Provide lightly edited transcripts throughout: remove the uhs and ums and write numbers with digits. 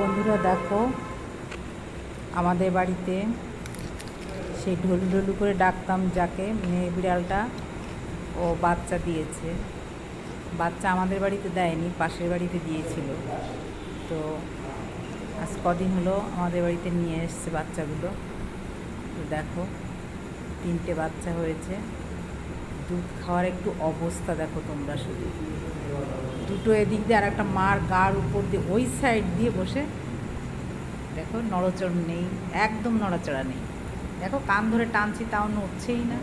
বন্ধুরা দেখো, আমাদের বাড়িতে সেই ঢলু ঢলু করে ডাকতাম যাকে, মেয়ে বিড়ালটা ও বাচ্চা দিয়েছে। বাচ্চা আমাদের বাড়িতে দেয়নি, পাশের বাড়িতে দিয়েছিল। তো আজ কদিন হলো আমাদের বাড়িতে নিয়ে এসছে বাচ্চাগুলো। তো দেখো, 3টে বাচ্চা হয়েছে। দুধ খাওয়ার একটু অবস্থা দেখো তোমরা শুধু। দুটো এদিক দিয়ে আর একটা মার গার উপর দিয়ে ওই সাইড দিয়ে বসে দেখো, নড়চড় নেই, একদম নড়াচড়া নেই। দেখো, কান ধরে টানছি তাও নড়ছেই না,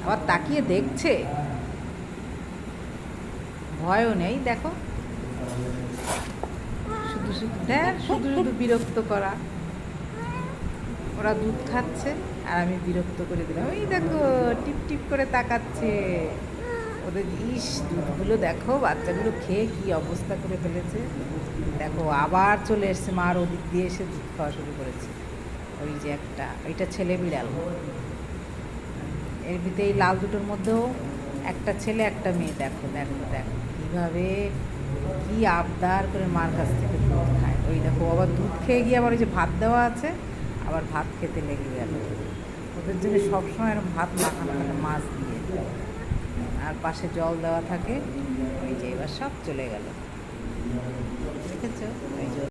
আবার তাকিয়ে দেখছে, ভয়ও নেই। দেখো, শুধু শুধু শুধু শুধু বিরক্ত করা। ওরা দুধ খাচ্ছে আর আমি বিরক্ত করে দিলাম। ওই দেখো, টিপ টিপ করে তাকাচ্ছে। ওদের দুধগুলো দেখো, বাচ্চাগুলো খেয়ে কি অবস্থা করে ফেলেছে। দেখো, আবার চলে এসছে, মার ওদিক দিয়ে এসে দুধ খাওয়া শুরু করেছে। ওই যে একটা, ওইটা ছেলে বিড়াল। এর ভিতরে এই লাল দুটোর মধ্যেও একটা ছেলে একটা মেয়ে। দেখো দেখো দেখো কীভাবে কি আবদার করে মার কাছ থেকে দুধ খায়। ওই দেখো, আবার দুধ খেয়ে গিয়ে আবার ওই যে ভাত দেওয়া আছে, আবার ভাত খেতে লেগে গেল। ওদের জন্য সবসময় ভাত মাখানো থাকে মাছ দিয়ে, আর পাশে জল দেওয়া থাকে। ওই যে এবার সব চলে গেল, দেখেছো? ওই যে